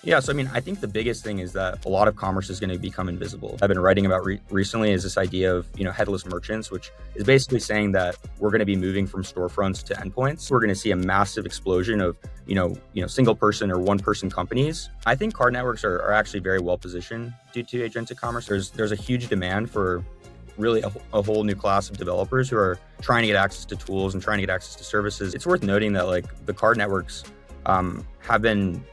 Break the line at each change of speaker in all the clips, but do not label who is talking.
Yeah, so I mean, I think the biggest thing is that a lot of commerce is going to become invisible. I've been writing about recently is this idea of, headless merchants, which is basically saying that we're going to be moving from storefronts to endpoints. We're going to see a massive explosion of, single person or one person companies. I think card networks are actually very well positioned due to agentic commerce. There's a huge demand for really a whole new class of developers who are trying to get access to tools and trying to get access to services. It's worth noting that the card networks have been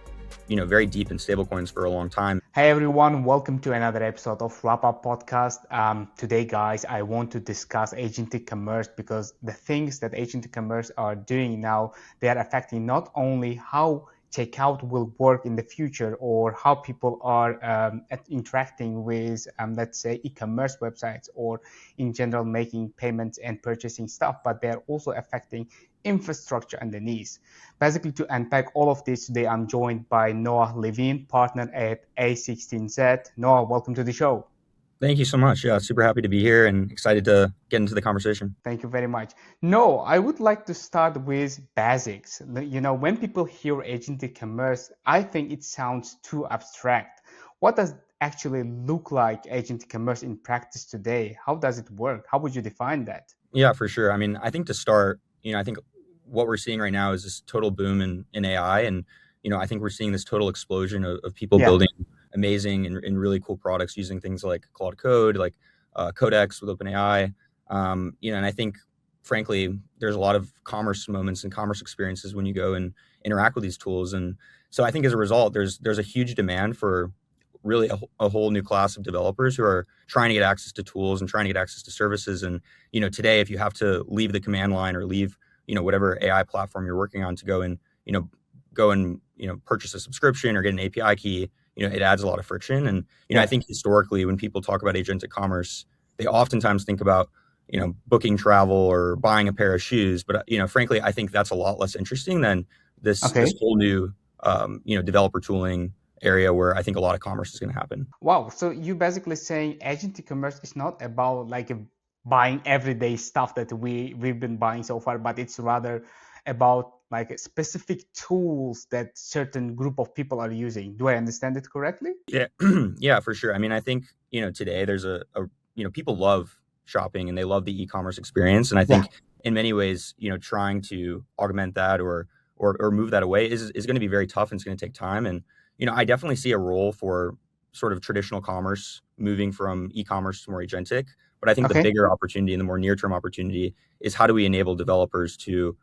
very deep in stablecoins for a long time.
Hey everyone, welcome to another episode of Wrap Up Podcast. Today, guys, I want to discuss agentic commerce because the things that agentic commerce are doing now, they are affecting not only how checkout will work in the future or how people are interacting with, let's say, e-commerce websites or in general making payments and purchasing stuff, but they're also affecting infrastructure underneath. Basically, to unpack all of this today, I'm joined by Noah Levine, partner at a16z. Noah, welcome to the show.
Thank you so much. Yeah, super happy to be here and excited to get into the conversation.
Thank you very much. No, I would like to start with basics. When people hear agentic commerce, I think it sounds too abstract. What does actually look like agentic commerce in practice today? How does it work? How would you define that?
Yeah, for sure. I mean, I think to start, I think what we're seeing right now is this total boom in AI. And, I think we're seeing this total explosion of people building amazing and really cool products using things like Claude Code, like Codex with OpenAI. And I think, frankly, there's a lot of commerce moments and commerce experiences when you go and interact with these tools. And so I think as a result, there's a huge demand for really a whole new class of developers who are trying to get access to tools and trying to get access to services. And, today, if you have to leave the command line or leave, whatever AI platform you're working on to go and purchase a subscription or get an API key, it adds a lot of friction. And, I think historically, when people talk about agentic commerce, they oftentimes think about, booking travel or buying a pair of shoes. But, frankly, I think that's a lot less interesting than this whole new, developer tooling area where I think a lot of commerce is going to happen.
Wow. So you basically saying agentic commerce is not about buying everyday stuff that we've been buying so far, but it's rather about specific tools that certain group of people are using. Do I understand it correctly?
Yeah, yeah, for sure. I mean, I think, today there's people love shopping and they love the e-commerce experience. And I think in many ways, trying to augment that or move that away is going to be very tough and it's going to take time. And, I definitely see a role for sort of traditional commerce moving from e-commerce to more agentic. But I think the bigger opportunity and the more near-term opportunity is how do we enable developers to,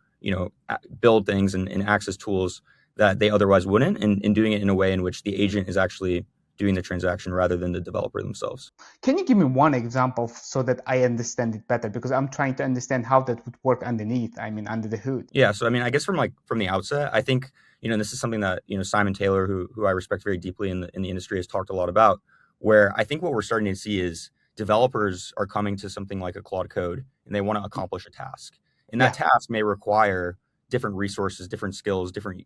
build things and access tools that they otherwise wouldn't, and doing it in a way in which the agent is actually doing the transaction rather than the developer themselves.
Can you give me one example so that I understand it better? Because I'm trying to understand how that would work underneath, under the hood.
Yeah. So, I mean, I guess from the outset, I think, this is something that, Simon Taylor, who I respect very deeply in the industry, has talked a lot about, where I think what we're starting to see is developers are coming to something like a Claude Code and they want to accomplish a task. And that task may require different resources, different skills, different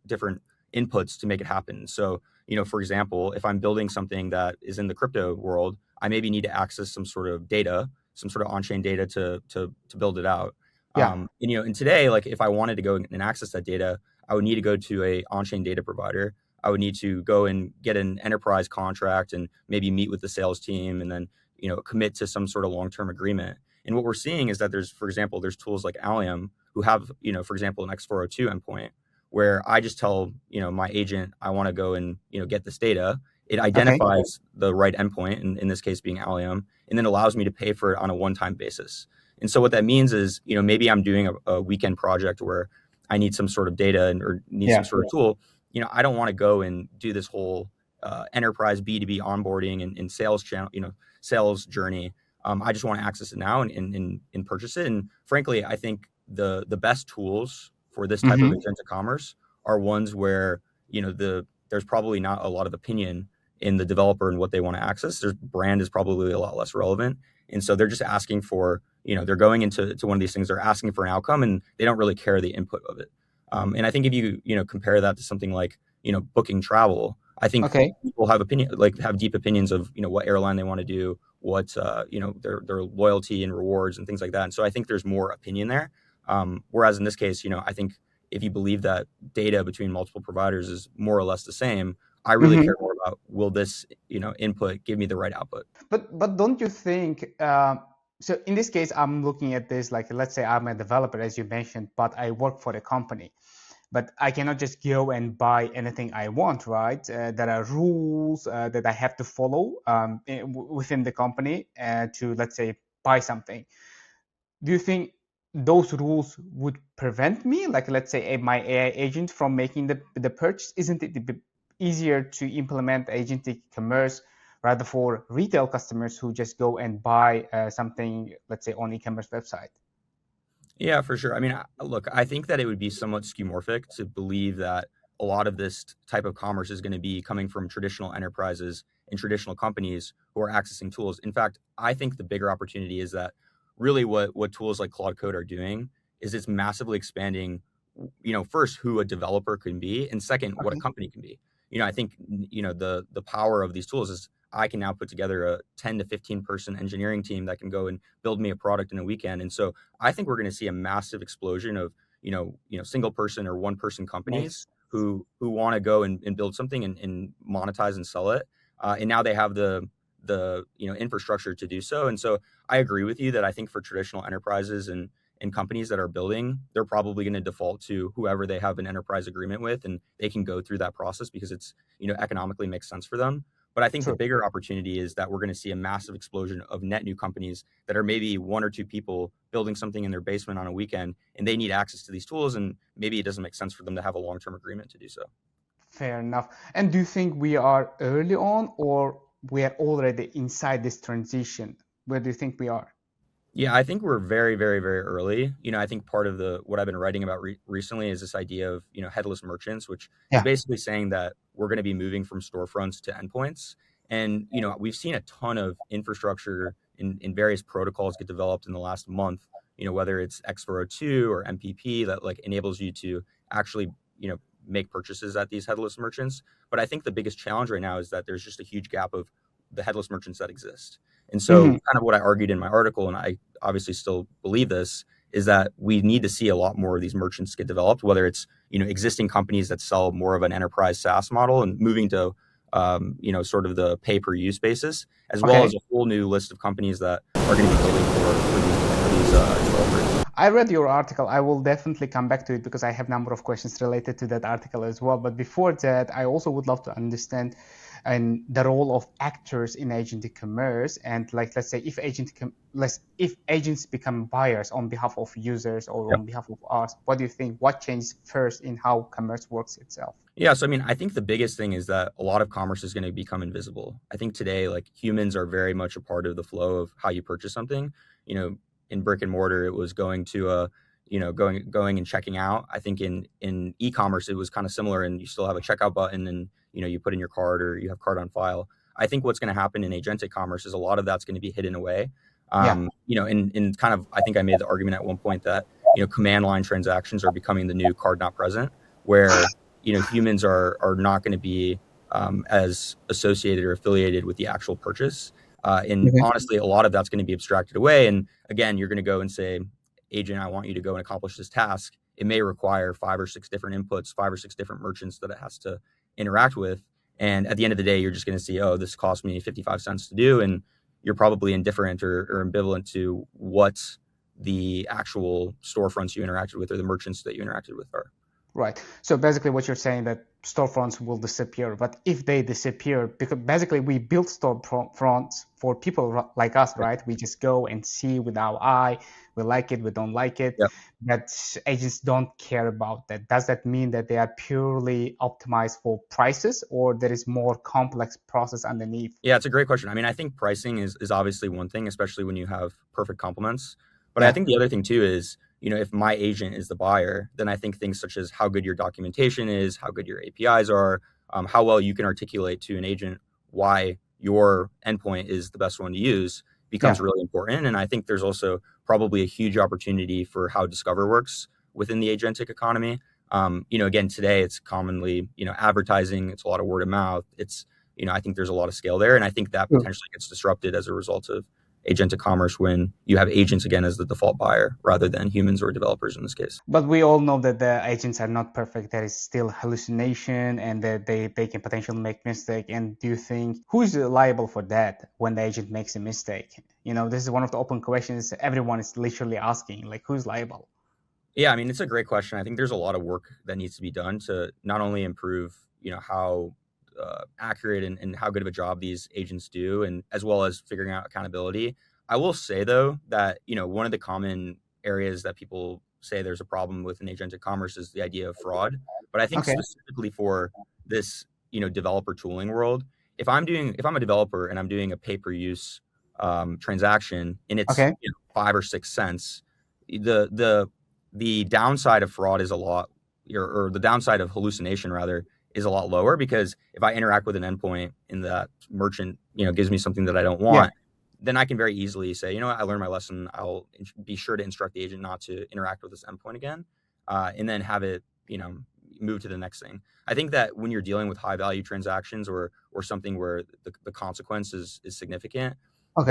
inputs to make it happen. So, for example, if I'm building something that is in the crypto world, I maybe need to access some sort of data, some sort of on-chain data to build it out. And today, if I wanted to go and access that data, I would need to go to a on-chain data provider. I would need to go and get an enterprise contract and maybe meet with the sales team and then, commit to some sort of long-term agreement. And what we're seeing is that there's tools like Allium who have, for example, an X402 endpoint where I just tell, my agent, I want to go and, get this data. It identifies the right endpoint, in this case being Allium, and then allows me to pay for it on a one-time basis. And so what that means is, maybe I'm doing a weekend project where I need some sort of data or need some sort of tool. I don't want to go and do this whole enterprise B2B onboarding and sales channel, sales journey. I just want to access it now and purchase it. And frankly, I think the best tools for this type of agentic commerce are ones where, there's probably not a lot of opinion in the developer and what they want to access. Their brand is probably a lot less relevant. And so they're just asking for, they're going into one of these things, they're asking for an outcome and they don't really care the input of it. And I think if you, compare that to something like, booking travel, I think people have have deep opinions of, what airline they want to do, what, their loyalty and rewards and things like that. And so I think there's more opinion there. Whereas in this case, I think if you believe that data between multiple providers is more or less the same, I really
Mhm.
care more about, will this, input give me the right output?
But don't you think so in this case I'm looking at this like let's say I'm a developer as you mentioned, but I work for a company. But I cannot just go and buy anything I want, right? There are rules that I have to follow within the company to, let's say, buy something. Do you think those rules would prevent me, like let's say my AI agent, from making the purchase? Isn't it easier to implement agentic commerce rather for retail customers who just go and buy something, let's say, on e-commerce website?
Yeah, for sure. I mean, look, I think that it would be somewhat skeuomorphic to believe that a lot of this type of commerce is going to be coming from traditional enterprises and traditional companies who are accessing tools. In fact, I think the bigger opportunity is that really what tools like Claude Code are doing is it's massively expanding, first who a developer can be, and second what a
Okay.
company can be. I think the power of these tools is I can now put together a 10 to 15 person engineering team that can go and build me a product in a weekend. And so I think we're going to see a massive explosion of single person or one person companies
Nice.
who want to go and build something and monetize and sell it. And now they have the infrastructure to do so. And so I agree with you that I think for traditional enterprises and companies that are building, they're probably going to default to whoever they have an enterprise agreement with, and they can go through that process because it's economically makes sense for them. But I think the
True.
bigger opportunity is that we're going to see a massive explosion of net new companies that are maybe one or two people building something in their basement on a weekend, and they need access to these tools, and maybe it doesn't make sense for them to have a long-term agreement to do so.
Fair enough. And do you think we are early on or we are already inside this transition? Where do you think we are?
Yeah, I think we're very, very, very early. I think part of what I've been writing about recently is this idea of headless merchants, which is
Yeah.
basically saying that we're going to be moving from storefronts to endpoints. And we've seen a ton of infrastructure in various protocols get developed in the last month. Whether it's X402 or MPP that like enables you to actually make purchases at these headless merchants. But I think the biggest challenge right now is that there's just a huge gap of the headless merchants that exist. And so,
Mhm.
kind of what I argued in my article, and I obviously still believe this, is that we need to see a lot more of these merchants get developed, whether it's existing companies that sell more of an enterprise SaaS model and moving to sort of the pay per use basis, as well as
Okay.
a whole new list of companies that are going to be building for these developers.
I read your article. I will definitely come back to it because I have a number of questions related to that article as well. But before that, I also would love to understand and the role of actors in agentic commerce and like let's say if agents become buyers on behalf of users or
Yep.
on behalf of us, what do you think? What changes first in how commerce works itself?
Yeah, so I mean, I think the biggest thing is that a lot of commerce is going to become invisible. I think today, like humans are very much a part of the flow of how you purchase something. You know, in brick and mortar, it was going to going and checking out. I think in e-commerce, it was kind of similar, and you still have a checkout button, and you put in your card or you have card on file. I think what's going to happen in agentic commerce is a lot of that's going to be hidden away.
Yeah.
In kind of, I think I made the argument at one point that command line transactions are becoming the new card not present, where humans are not going to be as associated or affiliated with the actual purchase. And
Okay.
honestly, a lot of that's going to be abstracted away. And again, you're going to go and say, agent, I want you to go and accomplish this task. It may require 5 or 6 different inputs, 5 or 6 different merchants that it has to interact with. And at the end of the day, you're just going to see, oh, this cost me 55 cents to do. And you're probably indifferent or ambivalent to what the actual storefronts you interacted with or the merchants that you interacted with are.
Right. So basically, what you're saying that storefronts will disappear, but if they disappear, because basically we build storefronts for people like us,
Yep.
right? We just go and see with our eye, we like it, we don't like it.
Yep.
But agents don't care about that. Does that mean that they are purely optimized for prices, or there is more complex process underneath?
Yeah, it's a great question. I mean, I think pricing is obviously one thing, especially when you have perfect complements. But I
Yeah.
think the other thing too is, if my agent is the buyer, then I think things such as how good your documentation is, how good your APIs are, how well you can articulate to an agent why your endpoint is the best one to use becomes
Yeah.
really important. And I think there's also probably a huge opportunity for how Discover works within the agentic economy. Again, today it's commonly, advertising, it's a lot of word of mouth. I think there's a lot of scale there. And I think that
True.
potentially gets disrupted as a result of, agentic commerce when you have agents again as the default buyer rather than humans or developers in this case.
But we all know that the agents are not perfect. There is still hallucination, and that they can potentially make mistake. And do you think who's liable for that when the agent makes a mistake? This is one of the open questions everyone is literally asking, like who's liable?
Yeah, I mean, it's a great question. I think there's a lot of work that needs to be done to not only improve, how accurate and how good of a job these agents do, and as well as figuring out accountability. I will say though that one of the common areas that people say there's a problem with an agentic commerce is the idea of fraud. But I think
Okay.
specifically for this, developer tooling world, if I'm a developer and I'm doing a pay per use transaction and it's
Okay.
5 or 6 cents, the the downside of fraud is a lot, or the downside of hallucination rather is a lot lower, because if I interact with an endpoint and that merchant, gives me something that I don't
Yeah.
want, then I can very easily say, what, I learned my lesson. I'll be sure to instruct the agent not to interact with this endpoint again, and then have it, move to the next thing. I think that when you're dealing with high value transactions or something where the consequence is significant,
Okay.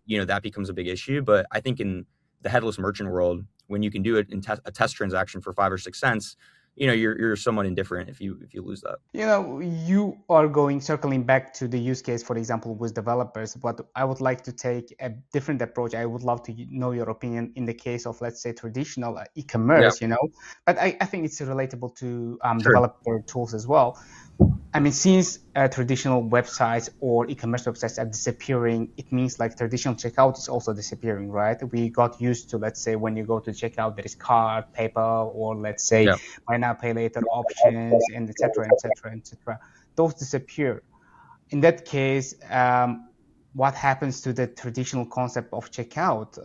then that becomes a big issue. But I think in the headless merchant world, when you can do it in a test transaction for 5 or 6 cents, you're somewhat indifferent if you lose that.
You are going circling back to the use case, for example, with developers, but I would like to take a different approach. I would love to know your opinion in the case of, let's say, traditional
Yeah,
e-commerce, but I think it's relatable to
sure.
developer tools as well. I mean, since traditional websites or e-commerce websites are disappearing, it means like traditional checkout is also disappearing, right? We got used to, let's say, when you go to checkout, there is card, PayPal, or let's say
Yeah.
buy now, pay later options, and etc., etc., etc. Those disappear. In that case, what happens to the traditional concept of checkout?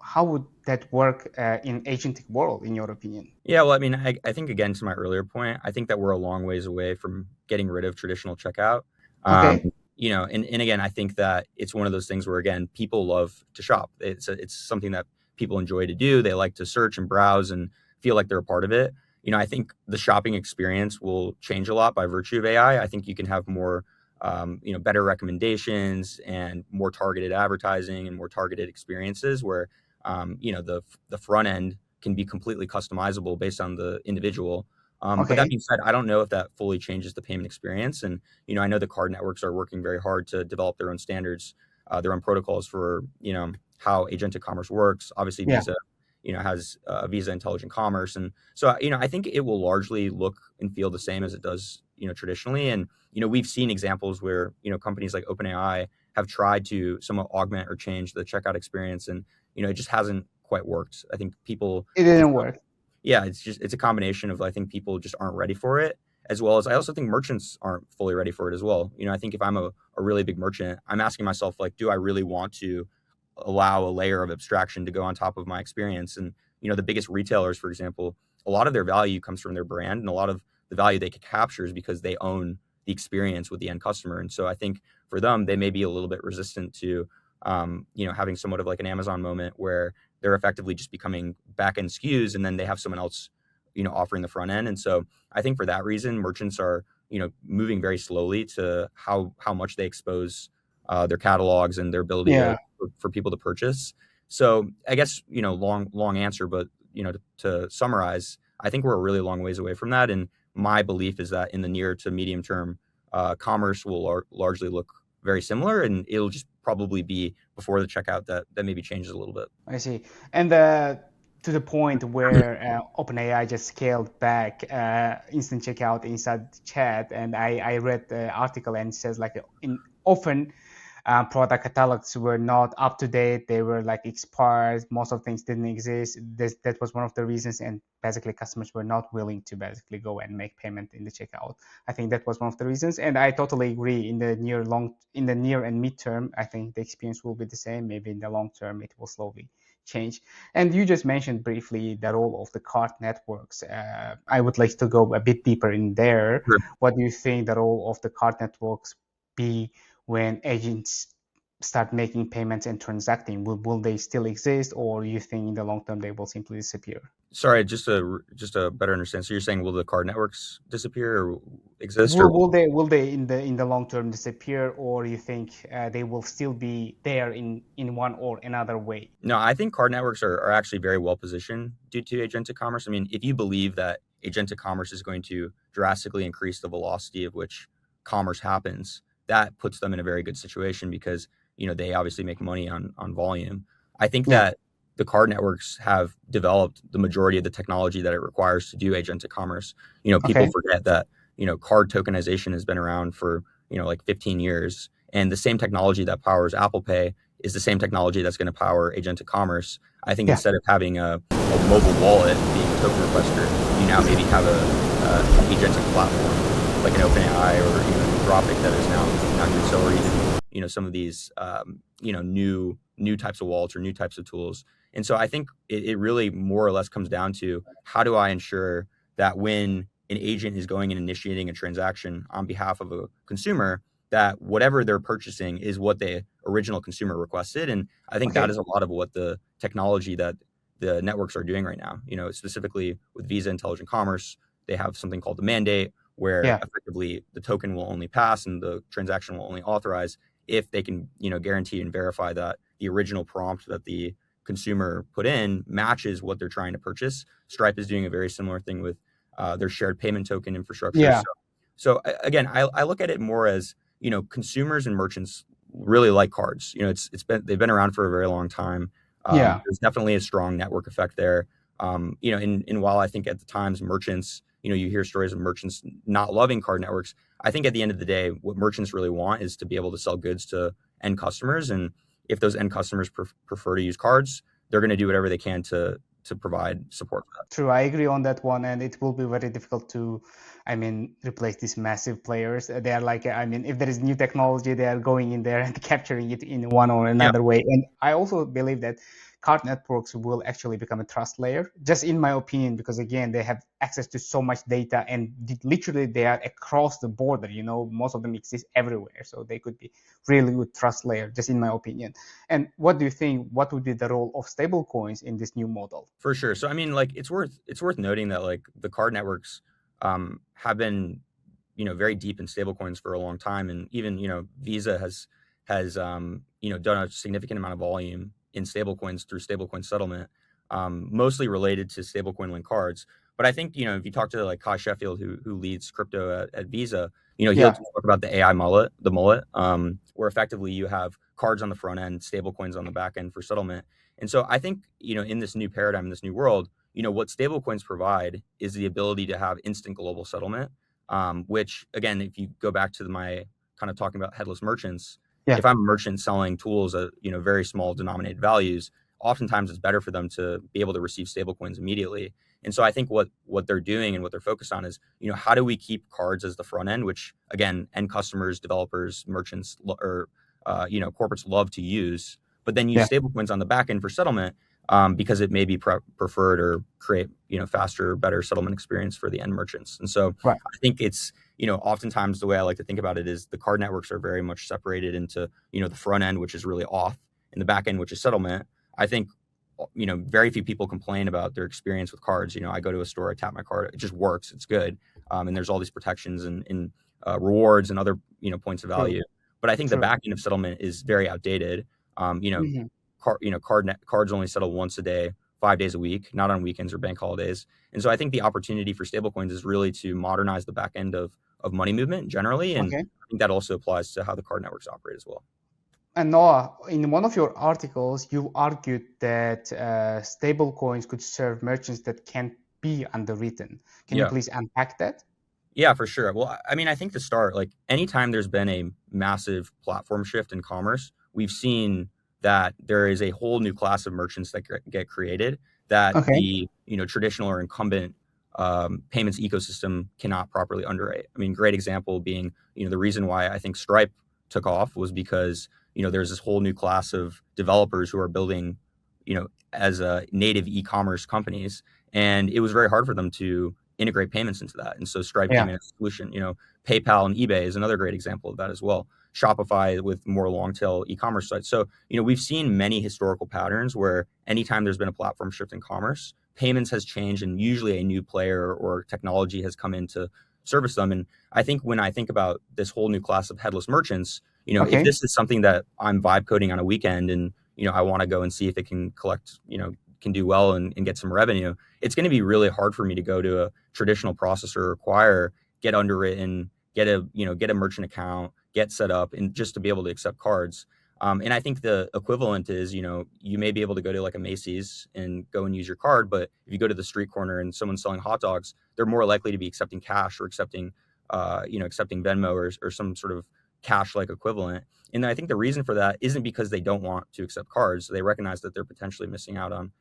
How would that work in agentic world, in your opinion?
Yeah, well, I mean, I think again to my earlier point, I think that we're a long ways away from getting rid of traditional checkout. Um,
Okay.
and again, I think that it's one of those things where again, people love to shop. It's something that people enjoy to do. They like to search and browse and feel like they're a part of it. I think the shopping experience will change a lot by virtue of AI. I think you can have more, better recommendations and more targeted advertising and more targeted experiences where, the front end can be completely customizable based on the individual. But that
Okay.
being said, I don't know if that fully changes the payment experience. And I know the card networks are working very hard to develop their own standards, their own protocols for how agentic commerce works. Obviously,
Yeah.
Visa has Visa Intelligent Commerce, and so I think it will largely look and feel the same as it does traditionally. And we've seen examples where companies like OpenAI have tried to somewhat augment or change the checkout experience, and it just hasn't quite worked. I think people
It
just
didn't work.
yeah, it's a combination of, I think people just aren't ready for it, as well as I also think merchants aren't fully ready for it as well. I think if I'm a really big merchant, I'm asking myself, like, do I really want to allow a layer of abstraction to go on top of my experience? And the biggest retailers, for example, a lot of their value comes from their brand, and a lot of the value they could capture is because they own the experience with the end customer. And so I think for them, they may be a little bit resistant to having somewhat of like an Amazon moment where they're effectively just becoming back end SKUs, and then they have someone else offering the front end. And so I think for that reason, merchants are moving very slowly to how much they expose their catalogs and their ability
Yeah.
for people to purchase. So I guess long answer, but to summarize, I think we're a really long ways away from that. And my belief is that in the near to medium term, commerce will largely look very similar, and it'll just probably be before the checkout that maybe changes a little bit.
I see. And to the point where OpenAI just scaled back instant checkout inside the chat, and I read the article and it says like often product catalogs were not up to date. They were like expired. Most of things didn't exist. That was one of the reasons, and basically customers were not willing to basically go and make payment in the checkout. I think that was one of the reasons, and I totally agree. In the near and midterm, I think the experience will be the same. Maybe in the long term, it will slowly change. And you just mentioned briefly the role of the card networks. I would like to go a bit deeper in there.
Sure.
What do you think the role of the card networks be when agents start making payments and transacting? Will they still exist, or you think in the long term they will simply disappear?
Sorry, just to better understand. So you're saying will the card networks disappear or exist or?
Will they in the long term disappear, or you think they will still be there in one or another way?
No, I think card networks are actually very well positioned due to agentic commerce. I mean, if you believe that agentic commerce is going to drastically increase the velocity of which commerce happens, that puts them in a very good situation because they obviously make money on volume. I think
Yeah.
that the card networks have developed the majority of the technology that it requires to do agentic commerce. People
Okay.
forget that card tokenization has been around for like 15 years, and the same technology that powers Apple Pay is the same technology that's going to power agentic commerce. I think
Yeah.
instead of having a mobile wallet being a token requester, you now maybe have an agentic platform like an OpenAI or Anthropic that is now doing so, or even some of these new types of wallets or new types of tools. And so I think it really more or less comes down to how do I ensure that when an agent is going and initiating a transaction on behalf of a consumer, that whatever they're purchasing is what the original consumer requested. And I think that is
Okay.
a lot of what the technology that the networks are doing right now. Specifically with Visa Intelligent Commerce, they have something called the mandate, where
Yeah.
effectively the token will only pass and the transaction will only authorize if they can, guarantee and verify that the original prompt that the consumer put in matches what they're trying to purchase. Stripe is doing a very similar thing with their shared payment token infrastructure.
Yeah.
So again, I look at it more as consumers and merchants really like cards. They've been around for a very long time.
Yeah.
There's definitely a strong network effect there. And while I think at the times merchants, you hear stories of merchants not loving card networks, I think at the end of the day, what merchants really want is to be able to sell goods to end customers. And if those end customers prefer to use cards, they're going to do whatever they can to provide support for that.
True, I agree on that one, and it will be very difficult to, replace these massive players. They are like, if there is new technology, they are going in there and capturing it in one or
Yeah,
another way. And I also believe that card networks will actually become a trust layer, just in my opinion, because again, they have access to so much data, and literally they are across the border. Most of them exist everywhere, so they could be really good trust layer, just in my opinion. And what do you think? What would be the role of stablecoins in this new model?
for sure. So I mean, like it's worth noting that like the card networks have been very deep in stablecoins for a long time, and even Visa has done a significant amount of volume in stablecoins through stablecoin settlement, mostly related to stablecoin linked cards. But I think if you talk to like Kai Sheffield, who leads crypto at Visa, he'll
Yeah.
talk about the AI mullet, where effectively you have cards on the front end, stablecoins on the back end for settlement. And so I think in this new paradigm, in this new world, what stablecoins provide is the ability to have instant global settlement, which again, if you go back to my kind of talking about headless merchants,
Yeah.
if I'm a merchant selling tools at very small denominated values, oftentimes it's better for them to be able to receive stablecoins immediately. And so I think what they're doing and what they're focused on is how do we keep cards as the front end, which again end customers, developers, merchants, or corporates love to use, but then use
Yeah.
stablecoins on the back end for settlement, because it may be preferred or create faster, better settlement experience for the end merchants. And so
Right.
I think it's oftentimes the way I like to think about it is the card networks are very much separated into the front end, which is really auth, and the back end, which is settlement. I think very few people complain about their experience with cards. I go to a store, I tap my card, it just works, it's good, and there's all these protections and rewards and other points of
True.
value. But I think the
True.
back end of settlement is very outdated. Um, you know,
Hmm.
cards only settle once a day, 5 days a week, not on weekends or bank holidays. And so I think the opportunity for stablecoins is really to modernize the back end of money movement generally, and
Okay.
I think that also applies to how the card networks operate as well.
And Noah, in one of your articles, you argued that stable coins could serve merchants that can't be underwritten. Can you
Yeah.
please unpack that?
Yeah, for sure. Well, I mean, I think to start, like anytime there's been a massive platform shift in commerce, we've seen that there is a whole new class of merchants that get created that
Okay.
the traditional or incumbent payments ecosystem cannot properly underwrite. I mean, great example being the reason why I think Stripe took off was because there's this whole new class of developers who are building as native e-commerce companies, and it was very hard for them to integrate payments into that. And so Stripe came
Yeah.
in as a solution. PayPal and eBay is another great example of that as well. Shopify with more long tail e-commerce sites. So, we've seen many historical patterns where anytime there's been a platform shift in commerce, payments has changed and usually a new player or technology has come in to service them. And I think when I think about this whole new class of headless merchants, if
Okay.
this is something that I'm vibe coding on a weekend and, I want to go and see if it can collect, can do well and get some revenue, it's going to be really hard for me to go to a traditional processor or acquire, get underwritten, get a merchant account, get set up, and just to be able to accept cards. And I think the equivalent is, you may be able to go to like a Macy's and go and use your card, but if you go to the street corner and someone's selling hot dogs, they're more likely to be accepting cash or accepting Venmo or some sort of cash-like equivalent. And I think the reason for that isn't because they don't want to accept cards. They recognize that they're potentially missing out on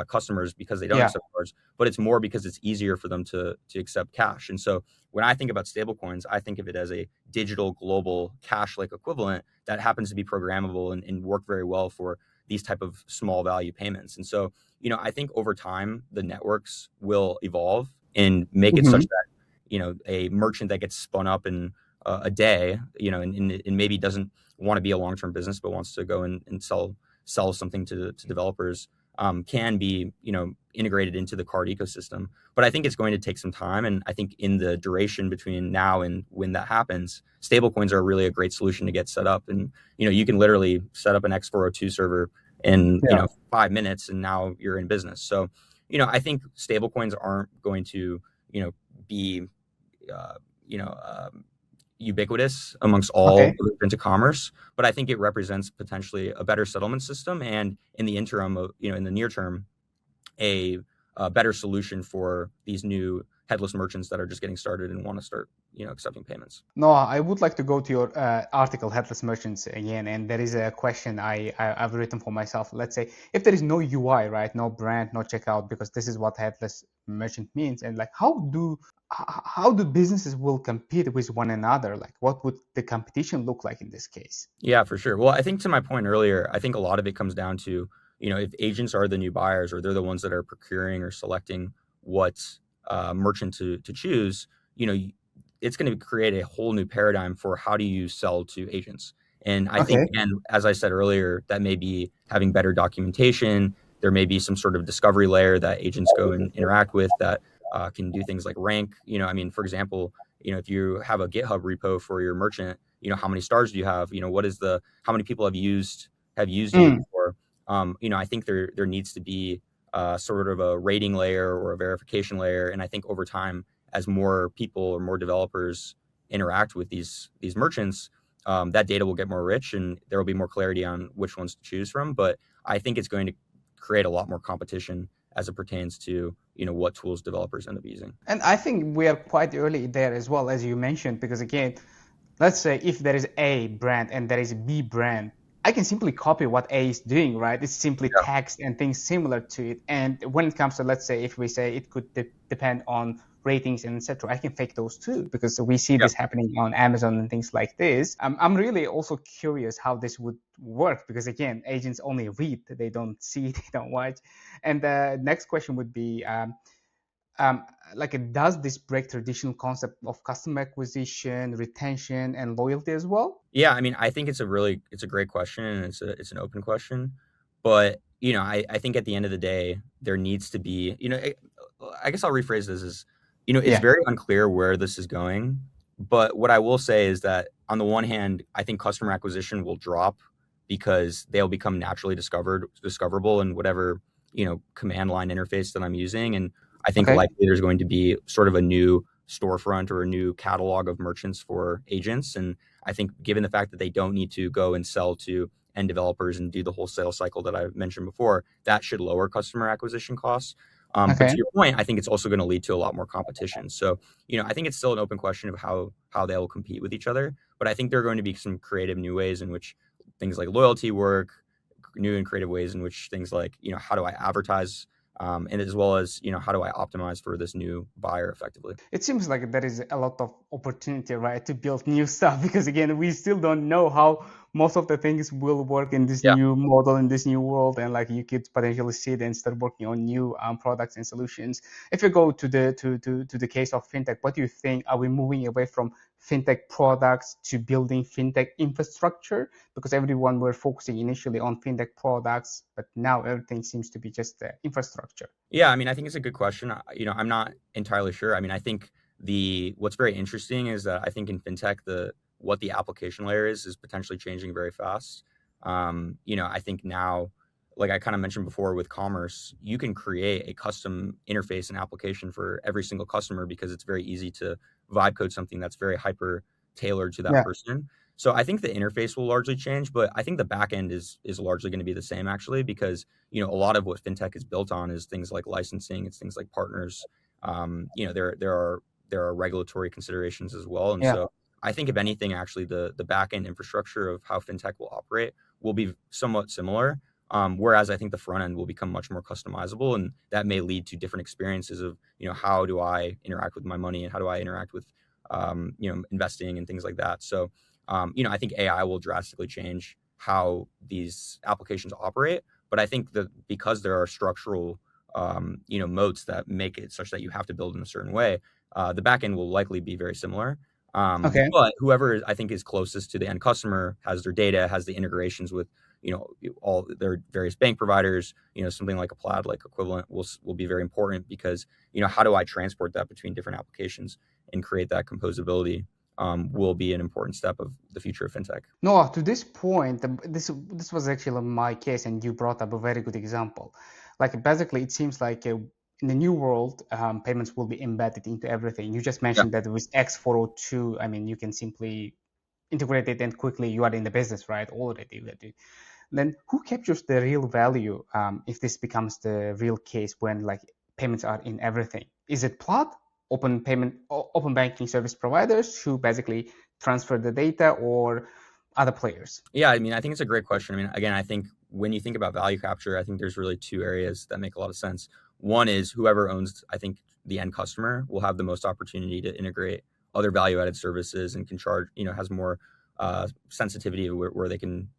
customers because they don't
Yeah.
accept cards, but it's more because it's easier for them to accept cash. And so when I think about stablecoins, I think of it as a digital global cash-like equivalent that happens to be programmable and work very well for these type of small value payments. And so, I think over time the networks will evolve and make it such
Hmm.
that, a merchant that gets spun up in a day, and maybe doesn't want to be a long-term business, but wants to go and sell something to developers, can be, integrated into the card ecosystem. But I think it's going to take some time. And I think in the duration between now and when that happens, stablecoins are really a great solution to get set up. And, you can literally set up an X402 server in,
Yeah.
5 minutes and now you're in business. So, I think stablecoins aren't going to, be, uh, you know, um, ubiquitous amongst all
Okay.
into commerce, but I think it represents potentially a better settlement system, and in the interim of, in the near term, a, a better solution for these new headless merchants that are just getting started and want to start, accepting payments.
Noah, I would like to go to your article, Headless Merchants, again. And there is a question I've written for myself. Let's say if there is no UI, right? No brand, no checkout, because this is what Headless Merchant means. And like, how do businesses will compete with one another? Like, what would the competition look like in this case?
Yeah, for sure. Well, I think to my point earlier, I think a lot of it comes down to, if agents are the new buyers or they're the ones that are procuring or selecting what merchant to choose, it's going to create a whole new paradigm for how do you sell to agents. And I think,
Okay.
again, as I said earlier, that may be having better documentation. There may be some sort of discovery layer that agents go and interact with that can do things like rank. I mean, for example, if you have a GitHub repo for your merchant, how many stars do you have? What is how many people have used you
Mm.
before? I think there needs to be sort of a rating layer or a verification layer. And I think over time, as more people or more developers interact with these merchants, that data will get more rich and there will be more clarity on which ones to choose from. But I think it's going to create a lot more competition as it pertains to what tools developers end up using.
And I think we are quite early there as well, as you mentioned, because again, let's say if there is A brand and there is B brand, I can simply copy what A is doing, right? It's simply
Yeah,
text and things similar to it. And when it comes to, let's say, if we say it could depend on ratings and etc., I can fake those too because we see
yeah.
this happening on Amazon and things like this. I'm really also curious how this would work because again, agents only read, they don't see, they don't watch. And the next question would be, um, like does this break traditional concept of customer acquisition, retention, and loyalty as well?
Yeah, I mean, I think it's a great question and it's an open question, but I think at the end of the day, there needs to be, I guess I'll rephrase this as, it's
Yeah.
very unclear where this is going, but what I will say is that on the one hand, I think customer acquisition will drop because they'll become naturally discoverable in whatever, command line interface that I'm using. And I think
Okay.
likely there's going to be sort of a new storefront or a new catalog of merchants for agents. And I think given the fact that they don't need to go and sell to end developers and do the whole sales cycle that I mentioned before, that should lower customer acquisition costs. But to
Okay.
your point, I think it's also going to lead to a lot more competition. So, I think it's still an open question of how they'll compete with each other. But I think there are going to be some creative new ways in which things like loyalty work, new and creative ways in which things like, how do I advertise, and as well as, how do I optimize for this new buyer effectively?
It seems like there is a lot of opportunity, right, to build new stuff because again, we still don't know how most of the things will work in this
Yeah.
new model, in this new world, and like you could potentially see it and start working on new products and solutions. If you go to the case of fintech, what do you think? Are we moving away from fintech products to building fintech infrastructure? Because everyone were focusing initially on fintech products, but now everything seems to be just infrastructure.
Yeah, I mean, I think it's a good question. I'm not entirely sure. I mean, I think the what's very interesting is that I think in fintech, the what the application layer is potentially changing very fast. I think now, like I kind of mentioned before with commerce, you can create a custom interface and application for every single customer because it's very easy to vibe code something that's very hyper tailored to that
Yeah.
person. So I think the interface will largely change, but I think the back end is largely going to be the same actually because a lot of what fintech is built on is things like licensing, it's things like partners. There are regulatory considerations as well, and
Yeah.
so I think if anything, actually, the back end infrastructure of how fintech will operate will be somewhat similar. Whereas I think the front end will become much more customizable, and that may lead to different experiences of how do I interact with my money and how do I interact with investing and things like that. So I think AI will drastically change how these applications operate. But I think that because there are structural, moats that make it such that you have to build in a certain way, the backend will likely be very similar.
Okay.
But whoever I think is closest to the end customer has their data, has the integrations with, all their various bank providers. Something like a Plaid like equivalent will be very important because how do I transport that between different applications and create that composability will be an important step of the future of fintech.
No, to this point, this was actually my case, and you brought up a very good example. Like basically, it seems like in the new world, payments will be embedded into everything. You just
Yeah.
mentioned that with X402, I mean, you can simply integrate it and quickly you are in the business, right? Already. Then who captures the real value if this becomes the real case when like payments are in everything? Is it Plot, open banking service providers who basically transfer the data, or other players?
Yeah, I mean, I think it's a great question. I mean, again, I think when you think about value capture, I think there's really two areas that make a lot of sense. One is whoever owns, I think, the end customer will have the most opportunity to integrate other value added services and can charge, has more sensitivity where they can,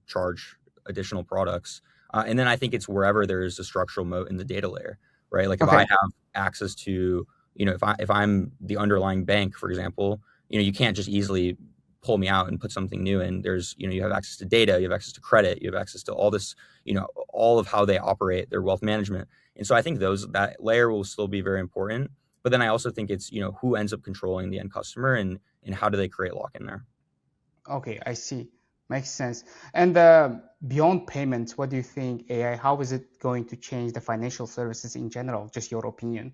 charge additional products. And then I think it's wherever there's a structural moat in the data layer, right? Like if I
Okay.
have access to, if I'm the underlying bank, for example, you can't just easily pull me out and put something new in. There's, you have access to data, you have access to credit, you have access to all this, all of how they operate their wealth management. And so I think that layer will still be very important. But then I also think it's, who ends up controlling the end customer and how do they create lock in there?
Okay, I see. Makes sense. And beyond payments, what do you think AI, how is it going to change the financial services in general? Just your opinion.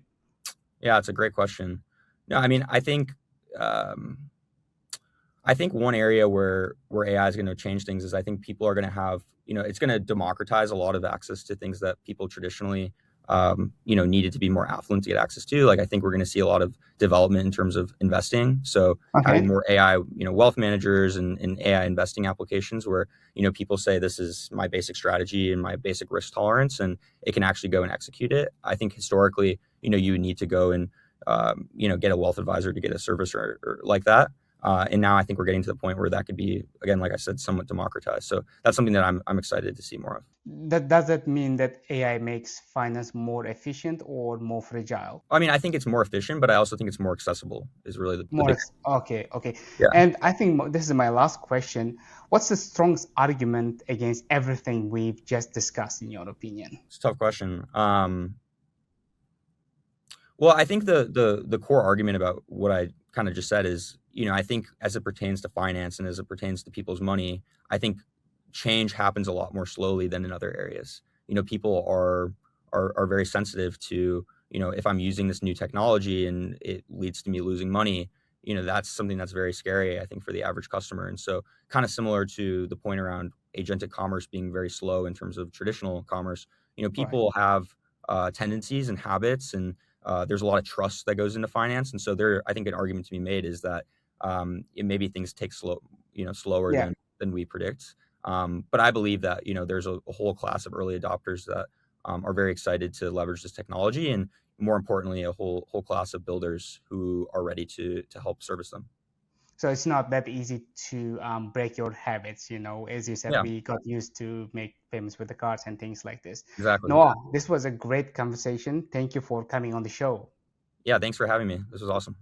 Yeah, it's a great question. No, I mean, um, I think one area where AI is going to change things is I think people are going to have, it's going to democratize a lot of access to things that people traditionally, needed to be more affluent to get access to. Like I think we're going to see a lot of development in terms of investing. So having
Okay.
more AI, wealth managers and AI investing applications where, people say this is my basic strategy and my basic risk tolerance, and it can actually go and execute it. I think historically, you would need to go and, get a wealth advisor to get a service or like that. And now I think we're getting to the point where that could be, again, like I said, somewhat democratized. So that's something that I'm excited to see more of.
Does that mean that AI makes finance more efficient or more fragile?
I mean, I think it's more efficient, but I also think it's more accessible. Is really the big.
Okay, okay.
Yeah,
And I think this is my last question. What's the strongest argument against everything we've just discussed, in your opinion?
it's a tough question. Well, I think the core argument about what I kind of just said is, I think as it pertains to finance and as it pertains to people's money, I think change happens a lot more slowly than in other areas. People are very sensitive to, if I'm using this new technology and it leads to me losing money, that's something that's very scary, I think, for the average customer. And so kind of similar to the point around agentic commerce being very slow in terms of traditional commerce,
Right.
people have tendencies and habits and there's a lot of trust that goes into finance, and so I think an argument to be made is that maybe things take slower
Yeah.
than we predict. But I believe that there's a whole class of early adopters that are very excited to leverage this technology, and more importantly, a whole class of builders who are ready to help service them.
So it's not that easy to break your habits. As you said,
Yeah,
we got used to make payments with the cards and things like this.
exactly.
Noah, this was a great conversation. Thank you for coming on the show.
Yeah, thanks for having me. This was awesome.